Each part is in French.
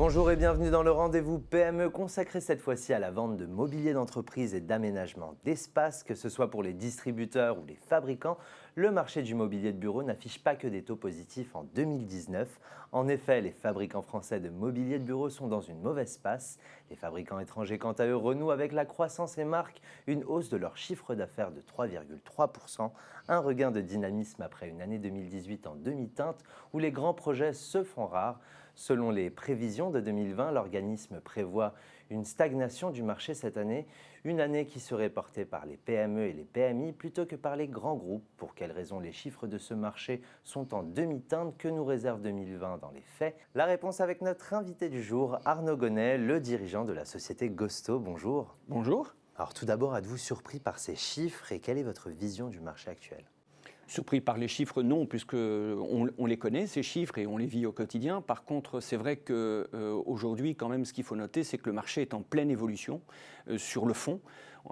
Bonjour et bienvenue dans le rendez-vous PME consacré cette fois-ci à la vente de mobilier d'entreprise et d'aménagement d'espace. Que ce soit pour les distributeurs ou les fabricants, le marché du mobilier de bureau n'affiche pas que des taux positifs en 2019. En effet, les fabricants français de mobilier de bureau sont dans une mauvaise passe. Les fabricants étrangers, quant à eux, renouent avec la croissance et marquent une hausse de leur chiffre d'affaires de 3,3%. Un regain de dynamisme après une année 2018 en demi-teinte où les grands projets se font rares. Selon les prévisions de 2020, l'organisme prévoit une stagnation du marché cette année, une année qui serait portée par les PME et les PMI plutôt que par les grands groupes. Pour quelles raisons les chiffres de ce marché sont en demi-teinte? Que nous réserve 2020 dans les faits? La réponse avec notre invité du jour, Arnaud Gonnet, le dirigeant de la société Gosto. Bonjour. Bonjour. Alors tout d'abord, êtes-vous surpris par ces chiffres et quelle est votre vision du marché actuel? Surpris par les chiffres, non, puisque on les connaît, ces chiffres, et on les vit au quotidien. Par contre, c'est vrai qu'aujourd'hui, quand même, ce qu'il faut noter, c'est que le marché est en pleine évolution sur le fond.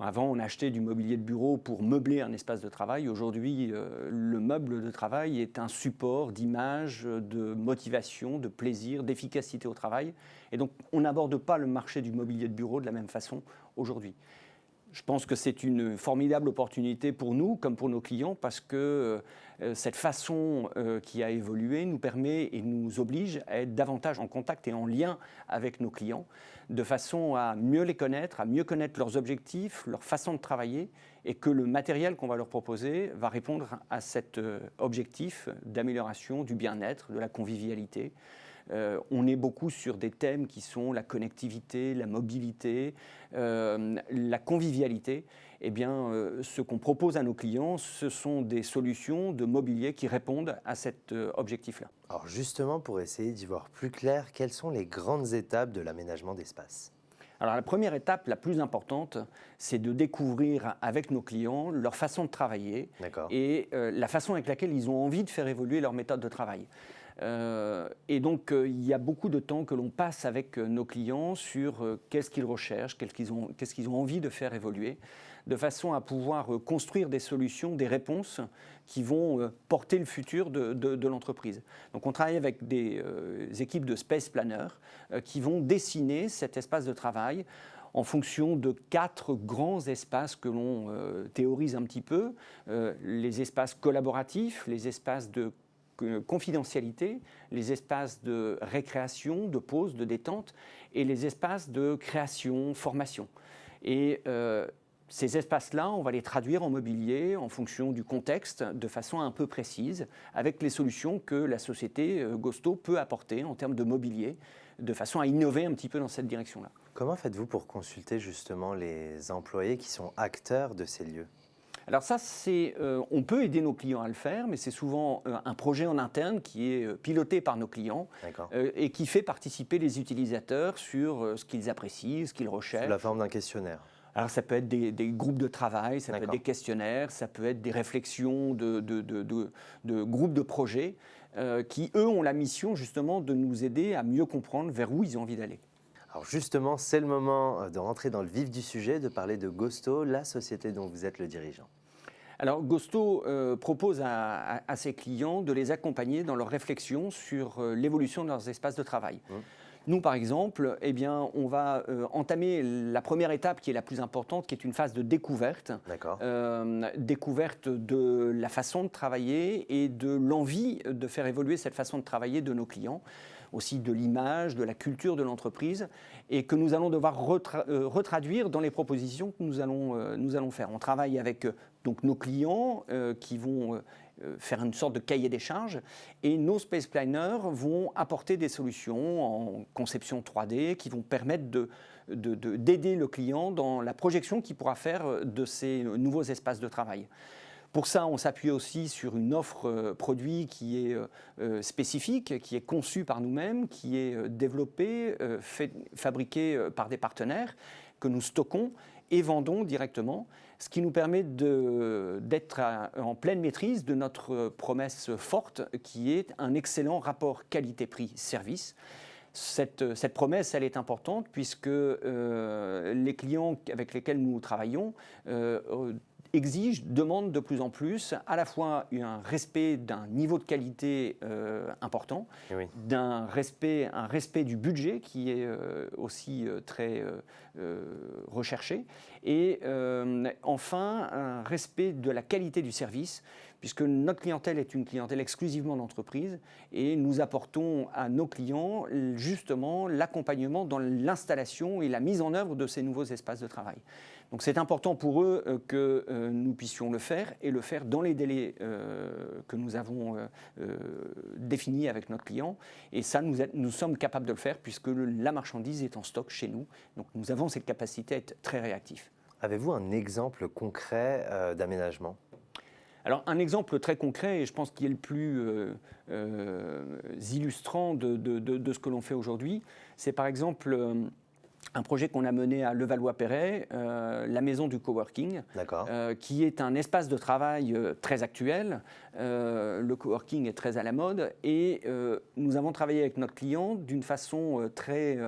Avant, on achetait du mobilier de bureau pour meubler un espace de travail. Aujourd'hui, le meuble de travail est un support d'image, de motivation, de plaisir, d'efficacité au travail. Et donc, on n'aborde pas le marché du mobilier de bureau de la même façon aujourd'hui. Je pense que c'est une formidable opportunité pour nous comme pour nos clients parce que cette façon qui a évolué nous permet et nous oblige à être davantage en contact et en lien avec nos clients de façon à mieux les connaître, à mieux connaître leurs objectifs, leur façon de travailler et que le matériel qu'on va leur proposer va répondre à cet objectif d'amélioration du bien-être, de la convivialité. On est beaucoup sur des thèmes qui sont la connectivité, la mobilité, la convivialité. Eh bien, ce qu'on propose à nos clients, ce sont des solutions de mobilier qui répondent à cet objectif-là. Alors justement, pour essayer d'y voir plus clair, quelles sont les grandes étapes de l'aménagement d'espace? Alors la première étape, la plus importante, c'est de découvrir avec nos clients leur façon de travailler et la façon avec laquelle ils ont envie de faire évoluer leur méthode de travail. Et donc, il y a beaucoup de temps que l'on passe avec nos clients sur qu'est-ce qu'ils recherchent, qu'est-ce qu'ils ont envie de faire évoluer, de façon à pouvoir construire des solutions, des réponses qui vont porter le futur de l'entreprise. Donc, on travaille avec des équipes de space planners qui vont dessiner cet espace de travail en fonction de 4 grands espaces que l'on théorise un petit peu. Les espaces collaboratifs, les espaces de confidentialité, les espaces de récréation, de pause, de détente et les espaces de création, formation. Et ces espaces-là, on va les traduire en mobilier en fonction du contexte de façon un peu précise avec les solutions que la société Gosto peut apporter en termes de mobilier de façon à innover un petit peu dans cette direction-là. Comment faites-vous pour consulter justement les employés qui sont acteurs de ces lieux? Alors ça, on peut aider nos clients à le faire, mais c'est souvent un projet en interne qui est piloté par nos clients et qui fait participer les utilisateurs sur ce qu'ils apprécient, ce qu'ils recherchent. Sous la forme d'un questionnaire? Alors ça peut être des groupes de travail, ça peut être des questionnaires, ça peut être des réflexions de groupes de projets qui, eux, ont la mission justement de nous aider à mieux comprendre vers où ils ont envie d'aller. Alors justement, c'est le moment de rentrer dans le vif du sujet, de parler de Gosto, la société dont vous êtes le dirigeant. Alors Gosto propose à ses clients de les accompagner dans leur réflexion sur l'évolution de leurs espaces de travail. Nous, par exemple, eh bien, on va entamer la première étape qui est la plus importante, qui est une phase de découverte. Découverte de la façon de travailler et de l'envie de faire évoluer cette façon de travailler de nos clients, aussi de l'image, de la culture de l'entreprise, et que nous allons devoir retraduire dans les propositions que nous allons faire. On travaille avec donc, nos clients qui vont faire une sorte de cahier des charges, et nos space planners vont apporter des solutions en conception 3D qui vont permettre d'aider le client dans la projection qu'il pourra faire de ces nouveaux espaces de travail. Pour ça, on s'appuie aussi sur une offre produit qui est spécifique, qui est conçue par nous-mêmes, qui est développée, fabriquée par des partenaires que nous stockons et vendons directement, ce qui nous permet d'être en pleine maîtrise de notre promesse forte qui est un excellent rapport qualité-prix-service. Cette promesse, elle est importante puisque les clients avec lesquels nous travaillons exige, demande de plus en plus à la fois un respect d'un niveau de qualité important, Oui. un respect du budget qui est aussi très recherché, et enfin un respect de la qualité du service, puisque notre clientèle est une clientèle exclusivement d'entreprise et nous apportons à nos clients justement l'accompagnement dans l'installation et la mise en œuvre de ces nouveaux espaces de travail. Donc c'est important pour eux que nous puissions le faire et le faire dans les délais que nous avons définis avec notre client. Et ça, nous sommes capables de le faire puisque la marchandise est en stock chez nous. Donc nous avons cette capacité à être très réactifs. Avez-vous un exemple concret d'aménagement ? Alors un exemple très concret, et je pense qu'il est le plus illustrant de ce que l'on fait aujourd'hui, c'est par exemple un projet qu'on a mené à Levallois-Perret, la maison du coworking, qui est un espace de travail très actuel. Le coworking est très à la mode et nous avons travaillé avec notre client d'une façon très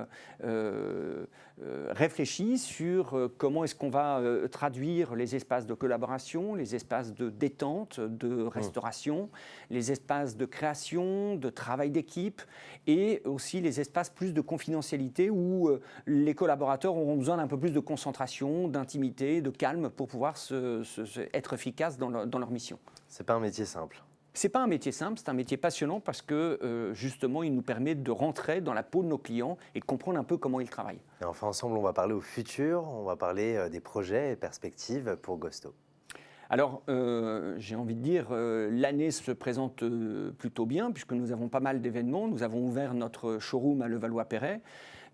réfléchie sur comment est-ce qu'on va traduire les espaces de collaboration, les espaces de détente, de restauration, les espaces de création, de travail d'équipe et aussi les espaces plus de confidentialité où les collaborateurs auront besoin d'un peu plus de concentration, d'intimité, de calme pour pouvoir être efficaces dans leur mission. Ce n'est pas un métier simple. Ce n'est pas un métier simple, c'est un métier passionnant parce que justement, il nous permet de rentrer dans la peau de nos clients et de comprendre un peu comment ils travaillent. Et enfin, ensemble, on va parler au futur, on va parler des projets et perspectives pour Gosto. Alors, j'ai envie de dire, l'année se présente plutôt bien puisque nous avons pas mal d'événements. Nous avons ouvert notre showroom à Levallois-Perret.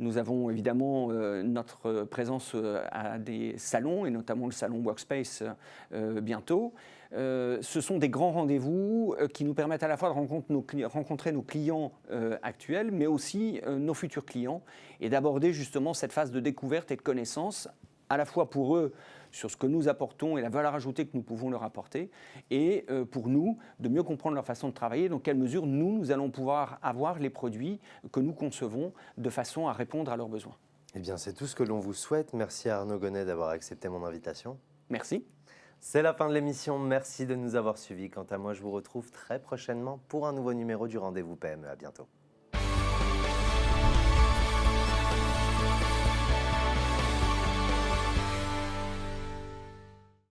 Nous avons évidemment notre présence à des salons, et notamment le salon Workspace bientôt. Ce sont des grands rendez-vous qui nous permettent à la fois de rencontrer nos clients actuels, mais aussi nos futurs clients, et d'aborder justement cette phase de découverte et de connaissance, à la fois pour eux, sur ce que nous apportons et la valeur ajoutée que nous pouvons leur apporter, et pour nous, de mieux comprendre leur façon de travailler, dans quelle mesure nous allons pouvoir avoir les produits que nous concevons de façon à répondre à leurs besoins. Eh bien, c'est tout ce que l'on vous souhaite. Merci à Arnaud Gonnet d'avoir accepté mon invitation. Merci. C'est la fin de l'émission. Merci de nous avoir suivis. Quant à moi, je vous retrouve très prochainement pour un nouveau numéro du Rendez-vous PME. À bientôt.